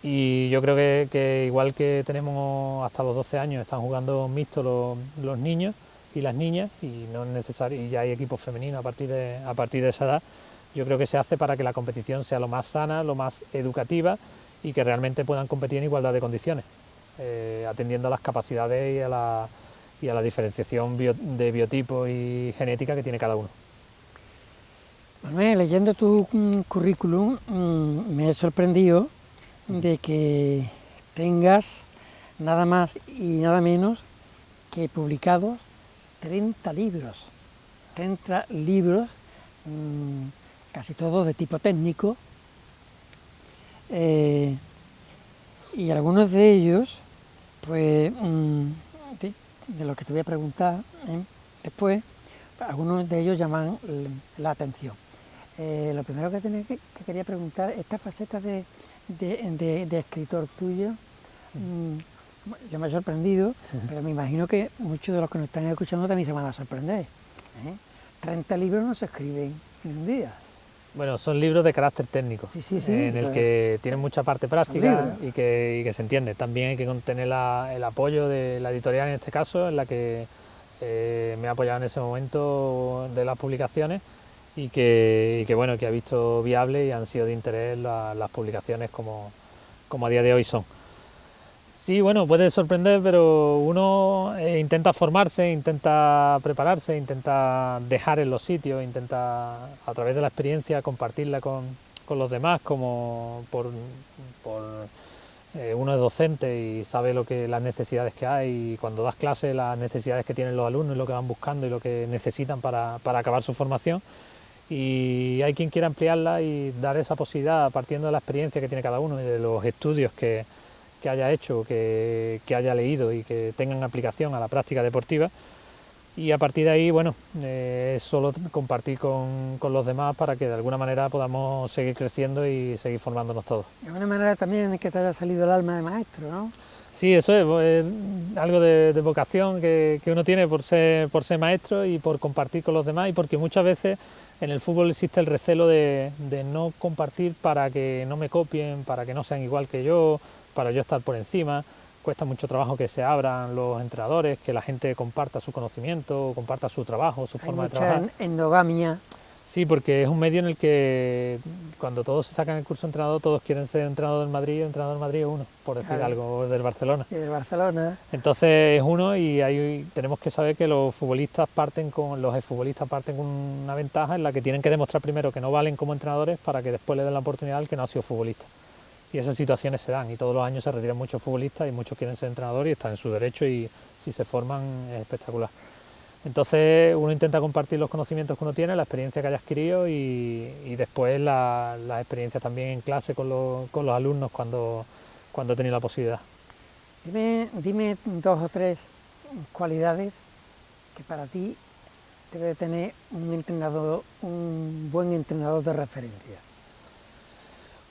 Y yo creo que igual que tenemos hasta los 12 años, están jugando mixto los niños y las niñas, y no es necesario, y ya hay equipos femeninos a partir de esa edad. Yo creo que se hace para que la competición sea lo más sana, lo más educativa y que realmente puedan competir en igualdad de condiciones, atendiendo a las capacidades y a la diferenciación de biotipo y genética que tiene cada uno. Manuel, leyendo tu currículum me he sorprendido de que tengas nada más y nada menos que publicados 30 libros. 30 libros, casi todos de tipo técnico, y algunos de ellos, pues, de lo que te voy a preguntar después, algunos de ellos llaman la atención. Lo primero que quería preguntar, esta faceta de escritor tuyo, yo me he sorprendido, pero me imagino que muchos de los que nos están escuchando también se van a sorprender. 30 libros no se escriben en un día. Bueno, son libros de carácter técnico, Sí, en el que tienen mucha parte práctica y que se entiende. También hay que contener el apoyo de la editorial, en este caso, en la que me ha apoyado en ese momento de las publicaciones y que ha visto viable y han sido de interés las publicaciones como a día de hoy son. Sí, bueno, puede sorprender, pero uno intenta formarse, intenta prepararse, intenta dejar en los sitios, intenta a través de la experiencia compartirla con los demás, como uno es docente y sabe las necesidades que hay, y cuando das clases las necesidades que tienen los alumnos y lo que van buscando y lo que necesitan para acabar su formación. Y hay quien quiera ampliarla y dar esa posibilidad partiendo de la experiencia que tiene cada uno y de los estudios que haya hecho, que haya leído y que tengan aplicación a la práctica deportiva, y a partir de ahí, bueno, es solo compartir con los demás para que de alguna manera podamos seguir creciendo y seguir formándonos todos. De alguna manera también es que te haya salido el alma de maestro, ¿no? Sí, eso es algo de vocación que uno tiene por ser maestro y por compartir con los demás, y porque muchas veces en el fútbol existe el recelo de no compartir para que no me copien, para que no sean igual que yo, para yo estar por encima. Cuesta mucho trabajo que se abran los entrenadores, que la gente comparta su conocimiento, comparta su trabajo, su forma de trabajar. Hay mucha endogamia. Sí, porque es un medio en el que cuando todos se sacan el curso de entrenador, todos quieren ser entrenador del Madrid, y el entrenador del Madrid es uno, por decir algo, o del Barcelona. Y del Barcelona. Entonces es uno, y tenemos que saber que los exfutbolistas parten con una ventaja en la que tienen que demostrar primero que no valen como entrenadores para que después le den la oportunidad al que no ha sido futbolista. Y esas situaciones se dan, y todos los años se retiran muchos futbolistas y muchos quieren ser entrenadores y están en su derecho, y si se forman es espectacular. Entonces uno intenta compartir los conocimientos que uno tiene, la experiencia que haya adquirido, y después las experiencias también en clase con los alumnos cuando he tenido la posibilidad. Dime 2 o 3 cualidades que para ti debe tener un buen entrenador de referencia.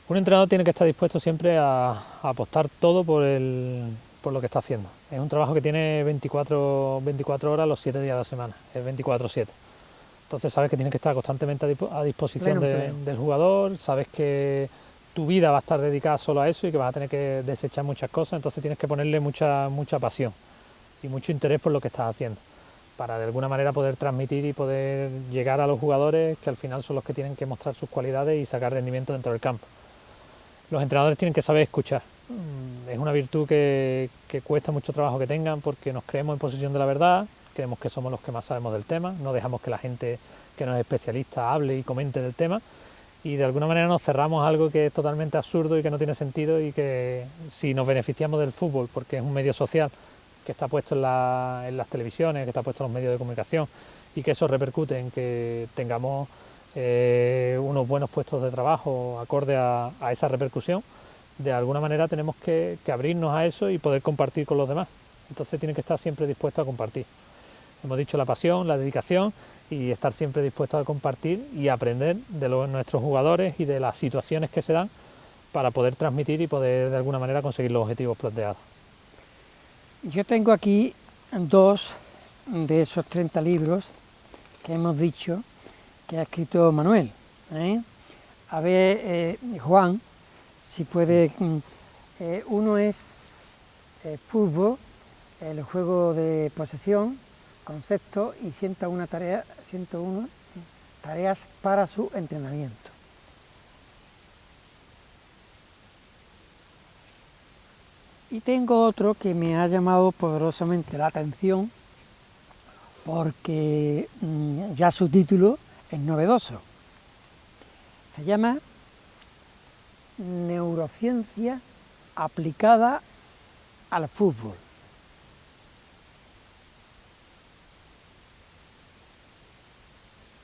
Un entrenador tiene que estar dispuesto siempre a apostar todo por lo que está haciendo. Es un trabajo que tiene 24 horas los 7 días de la semana, es 24/7. Entonces sabes que tienes que estar constantemente a disposición del jugador, sabes que tu vida va a estar dedicada solo a eso y que vas a tener que desechar muchas cosas, entonces tienes que ponerle mucha pasión y mucho interés por lo que estás haciendo, para de alguna manera poder transmitir y poder llegar a los jugadores, que al final son los que tienen que mostrar sus cualidades y sacar rendimiento dentro del campo. Los entrenadores tienen que saber escuchar. Es una virtud que cuesta mucho trabajo que tengan, porque nos creemos en posesión de la verdad, creemos que somos los que más sabemos del tema, no dejamos que la gente que no es especialista hable y comente del tema, y de alguna manera nos cerramos a algo que es totalmente absurdo y que no tiene sentido, y que si nos beneficiamos del fútbol, porque es un medio social que está puesto en las televisiones, que está puesto en los medios de comunicación, y que eso repercute en que tengamos unos buenos puestos de trabajo acorde a esa repercusión, de alguna manera tenemos que abrirnos a eso y poder compartir con los demás. Entonces tienen que estar siempre dispuestos a compartir. Hemos dicho la pasión, la dedicación, y estar siempre dispuestos a compartir y aprender de nuestros jugadores y de las situaciones que se dan, para poder transmitir y poder de alguna manera conseguir los objetivos planteados. Yo tengo aquí 2 de esos 30 libros que hemos dicho que ha escrito Manuel. A ver, Juan, si puede. Uno es fútbol, el juego de posesión, conceptos y 101 tareas para su entrenamiento. Y tengo otro que me ha llamado poderosamente la atención, porque ya su título es novedoso. Se llama Neurociencia aplicada al fútbol.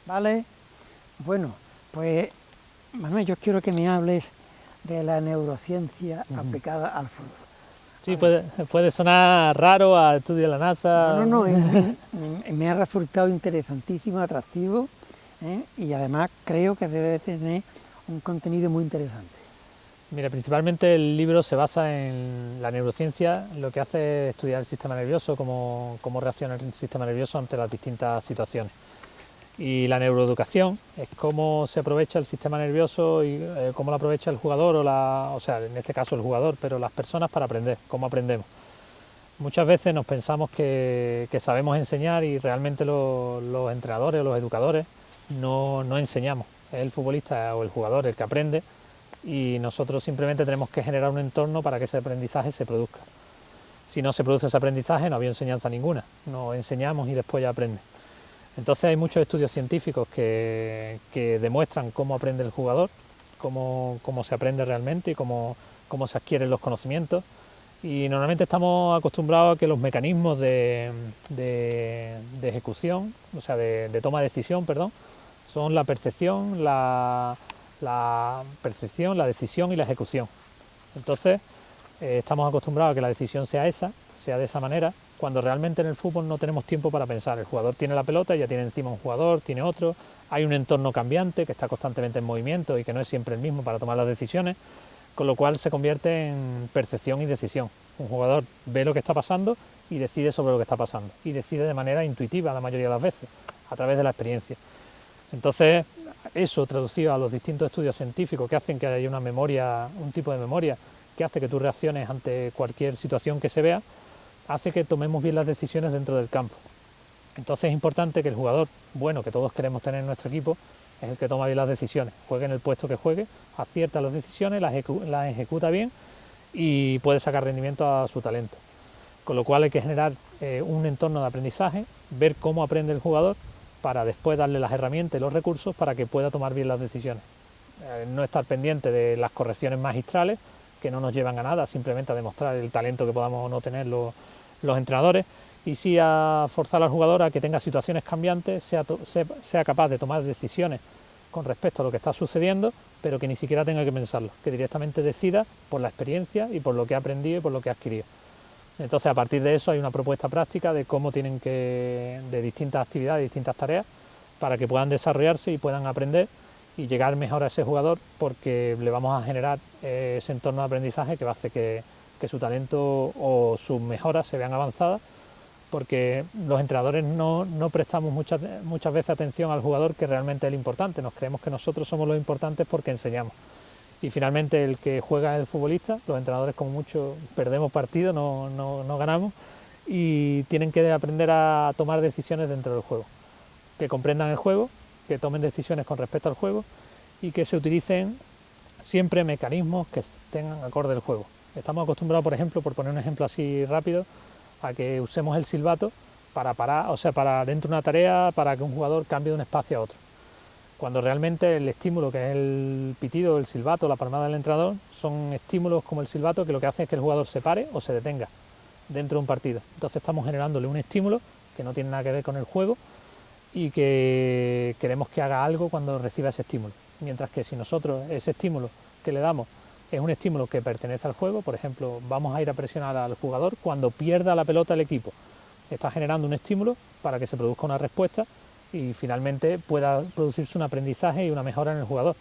¿Vale? Bueno, pues Manuel, yo quiero que me hables de la neurociencia aplicada al fútbol. Sí, puede sonar raro a estudio de la NASA. No, me ha resultado interesantísimo, atractivo, y además creo que debe tener un contenido muy interesante. Mira, principalmente el libro se basa en la neurociencia, lo que hace es estudiar el sistema nervioso, cómo reacciona el sistema nervioso ante las distintas situaciones. Y la neuroeducación es cómo se aprovecha el sistema nervioso y cómo lo aprovecha el jugador, o sea, en este caso el jugador, pero las personas para aprender, cómo aprendemos. Muchas veces nos pensamos que sabemos enseñar, y realmente los entrenadores o los educadores no enseñamos. Es el futbolista o el jugador el que aprende, y nosotros simplemente tenemos que generar un entorno para que ese aprendizaje se produzca. Si no se produce ese aprendizaje, no había enseñanza ninguna, no enseñamos y después ya aprende. Entonces hay muchos estudios científicos que demuestran cómo aprende el jugador, cómo se aprende realmente y cómo se adquieren los conocimientos, y normalmente estamos acostumbrados a que los mecanismos de ejecución, o sea, de toma de decisión, perdón, son la percepción, la decisión y la ejecución. Entonces estamos acostumbrados a que la decisión sea de esa manera, cuando realmente en el fútbol no tenemos tiempo para pensar. El jugador tiene la pelota y ya tiene encima un jugador, tiene otro, hay un entorno cambiante que está constantemente en movimiento y que no es siempre el mismo para tomar las decisiones, con lo cual se convierte en percepción y decisión. Un jugador ve lo que está pasando y decide sobre lo que está pasando, y decide de manera intuitiva la mayoría de las veces, a través de la experiencia. Entonces, eso traducido a los distintos estudios científicos que hacen que haya una memoria, un tipo de memoria que hace que tú reacciones ante cualquier situación que se vea, hace que tomemos bien las decisiones dentro del campo. Entonces es importante que el jugador bueno que todos queremos tener en nuestro equipo es el que toma bien las decisiones, juegue en el puesto que juegue, acierta las decisiones, las ejecuta bien y puede sacar rendimiento a su talento. Con lo cual hay que generar un entorno de aprendizaje, ver cómo aprende el jugador, para después darle las herramientas y los recursos para que pueda tomar bien las decisiones. No estar pendiente de las correcciones magistrales, que no nos llevan a nada, simplemente a demostrar el talento que podamos o no tener los entrenadores, y sí a forzar al jugador a que tenga situaciones cambiantes, sea capaz de tomar decisiones con respecto a lo que está sucediendo, pero que ni siquiera tenga que pensarlo, que directamente decida por la experiencia y por lo que ha aprendido y por lo que ha adquirido. Entonces, a partir de eso hay una propuesta práctica de cómo tienen de distintas actividades, distintas tareas, para que puedan desarrollarse y puedan aprender y llegar mejor a ese jugador, porque le vamos a generar ese entorno de aprendizaje que va a hacer que su talento o sus mejoras se vean avanzadas, porque los entrenadores no prestamos muchas veces atención al jugador, que realmente es el importante. Nos creemos que nosotros somos los importantes porque enseñamos. Y finalmente el que juega es el futbolista. Los entrenadores, como mucho, perdemos partidos, no ganamos, y tienen que aprender a tomar decisiones dentro del juego, que comprendan el juego, que tomen decisiones con respecto al juego y que se utilicen siempre mecanismos que tengan acorde al juego. Estamos acostumbrados, por ejemplo, por poner un ejemplo así rápido, a que usemos el silbato para parar, o sea, para dentro de una tarea, para que un jugador cambie de un espacio a otro, cuando realmente el estímulo, que es el pitido, el silbato, la palmada del entrenador, son estímulos como el silbato que lo que hace es que el jugador se pare o se detenga dentro de un partido. Entonces estamos generándole un estímulo que no tiene nada que ver con el juego y que queremos que haga algo cuando reciba ese estímulo. Mientras que si nosotros ese estímulo que le damos es un estímulo que pertenece al juego, por ejemplo, vamos a ir a presionar al jugador cuando pierda la pelota el equipo, está generando un estímulo para que se produzca una respuesta y finalmente pueda producirse un aprendizaje y una mejora en el jugador.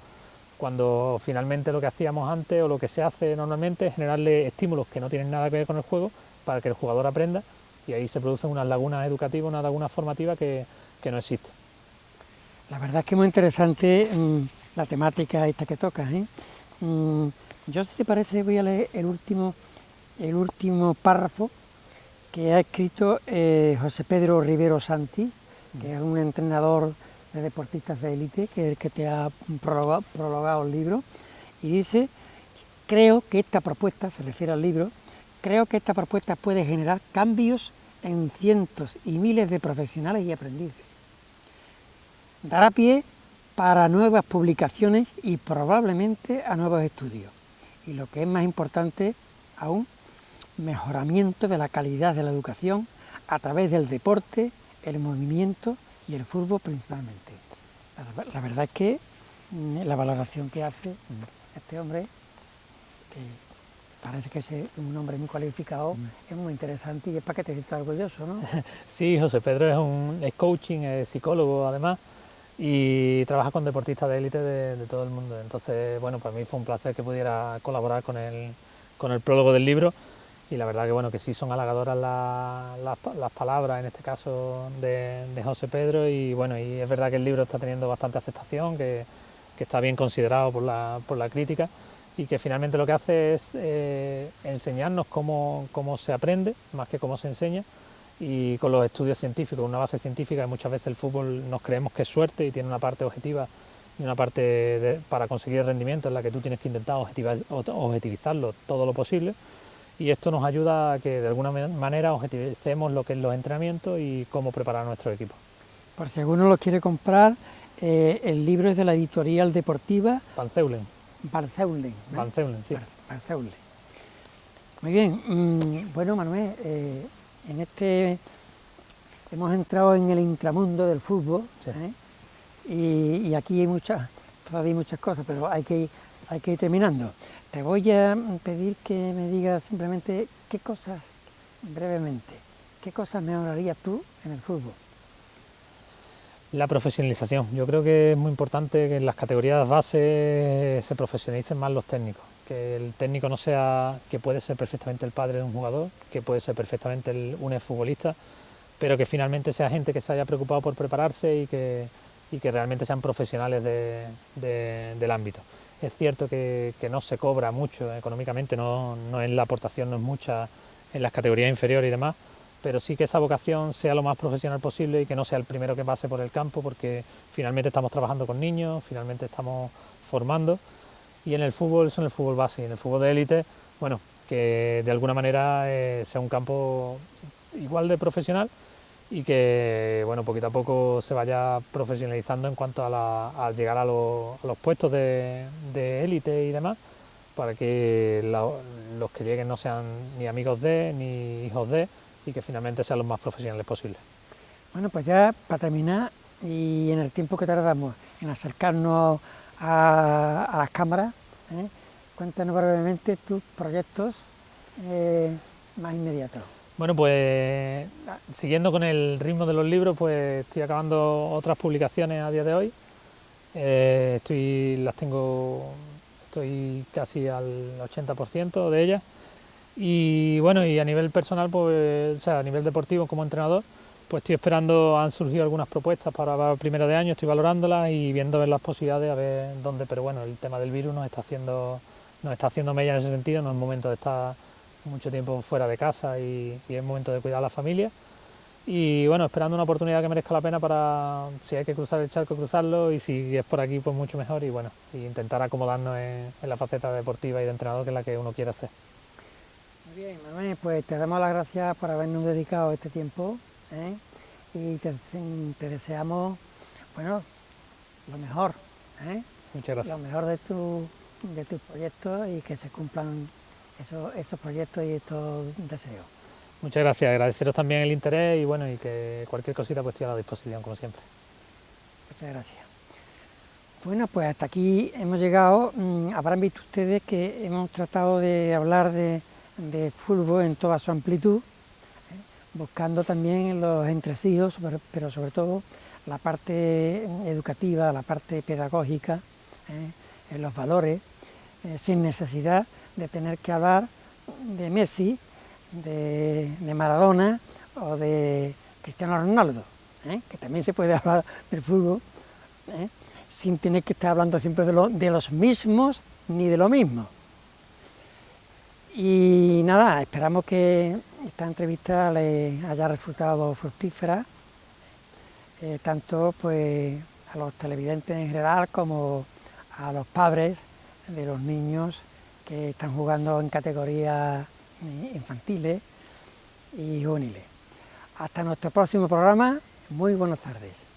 Cuando finalmente lo que hacíamos antes o lo que se hace normalmente es generarle estímulos que no tienen nada que ver con el juego para que el jugador aprenda, y ahí se producen unas lagunas educativas, una laguna formativa que no existe. La verdad es que es muy interesante la temática esta que tocas, ¿eh? Yo, si te parece, voy a leer el último párrafo que ha escrito José Pedro Rivero Santis, que es un entrenador de deportistas de élite, que es el que te ha prologado el libro, y dice: creo que esta propuesta, se refiere al libro, creo que esta propuesta puede generar cambios en cientos y miles de profesionales y aprendices. Dará pie para nuevas publicaciones y probablemente a nuevos estudios. Y lo que es más importante aún, mejoramiento de la calidad de la educación a través del deporte, el movimiento y el fútbol principalmente. La verdad es que la valoración que hace este hombre, que parece que es un hombre muy cualificado, es muy interesante y es para que te sientas orgulloso, ¿no? Sí, José Pedro es coaching, es psicólogo además, y trabaja con deportistas de élite de todo el mundo. Entonces, bueno, para mí fue un placer que pudiera colaborar con el prólogo del libro, y la verdad que bueno, que sí son halagadoras las palabras, en este caso de José Pedro, y bueno, y es verdad que el libro está teniendo bastante aceptación, que está bien considerado por la crítica, y que finalmente lo que hace es enseñarnos cómo se aprende más que cómo se enseña, y con los estudios científicos, una base científica. Muchas veces el fútbol nos creemos que es suerte y tiene una parte objetiva y una parte para conseguir el rendimiento en la que tú tienes que intentar objetivizarlo todo lo posible, y esto nos ayuda a que de alguna manera objetivicemos lo que es los entrenamientos y cómo preparar a nuestro equipo. Por si alguno lo quiere comprar, el libro es de la editorial deportiva Banzeulen. Banzeulen, ¿no? Banzeulen, sí. Banzeulen. Muy bien. Bueno, Manuel, en hemos entrado en el intramundo del fútbol, Sí. Y aquí hay todavía muchas cosas, pero hay que ir terminando. Te voy a pedir que me digas simplemente brevemente, qué cosas mejorarías tú en el fútbol. La profesionalización. Yo creo que es muy importante que en las categorías base se profesionalicen más los técnicos, que el técnico no sea, que puede ser perfectamente el padre de un jugador, que puede ser perfectamente un exfutbolista, pero que finalmente sea gente que se haya preocupado por prepararse y que realmente sean profesionales del ámbito. Es cierto que no se cobra mucho económicamente, no es la aportación, no es mucha en las categorías inferiores y demás, pero sí que esa vocación sea lo más profesional posible y que no sea el primero que pase por el campo, porque finalmente estamos trabajando con niños, finalmente estamos formando, y en el fútbol, eso en el fútbol base, y en el fútbol de élite, bueno, que de alguna manera sea un campo igual de profesional, y que bueno, poquito a poco se vaya profesionalizando en cuanto a llegar a los puestos de élite y demás, para que los que lleguen no sean ni amigos de, ni hijos de, y que finalmente sean los más profesionales posibles. Bueno, pues ya para terminar, y en el tiempo que tardamos en acercarnos a las cámaras, cuéntanos brevemente tus proyectos más inmediatos. Bueno, pues siguiendo con el ritmo de los libros, pues estoy acabando otras publicaciones a día de hoy. Estoy casi al 80% de ellas, Y bueno, y a nivel personal, pues, o sea, a nivel deportivo como entrenador, pues estoy esperando, han surgido algunas propuestas para primero de año, estoy valorándolas y viendo ver las posibilidades a ver dónde, pero bueno, el tema del virus nos está haciendo mella en ese sentido, no es momento de estar mucho tiempo fuera de casa y es momento de cuidar a la familia. Y bueno, esperando una oportunidad que merezca la pena para, si hay que cruzar el charco, cruzarlo, y si es por aquí, pues mucho mejor, y bueno, y intentar acomodarnos en la faceta deportiva y de entrenador, que es la que uno quiere hacer. Muy bien, Manuel, pues te damos las gracias por habernos dedicado este tiempo, ¿eh? Y te deseamos, bueno, lo mejor, ¿eh? Muchas gracias. Lo mejor de tus proyectos y que se cumplan esos proyectos y estos deseos. Muchas gracias, agradeceros también el interés y bueno, y que cualquier cosita pues estoy a la disposición como siempre. Muchas gracias. Bueno, pues hasta aquí hemos llegado. Habrán visto ustedes que hemos tratado de hablar de fútbol en toda su amplitud, buscando también los entresijos, pero sobre todo la parte educativa, la parte pedagógica, en los valores, sin necesidad de tener que hablar de Messi, de Maradona o de Cristiano Ronaldo, que también se puede hablar del fútbol, sin tener que estar hablando siempre de los mismos ni de lo mismo. Y nada, esperamos que esta entrevista les haya resultado fructífera, tanto pues a los televidentes en general como a los padres de los niños que están jugando en categorías infantiles y juveniles. Hasta nuestro próximo programa, muy buenas tardes.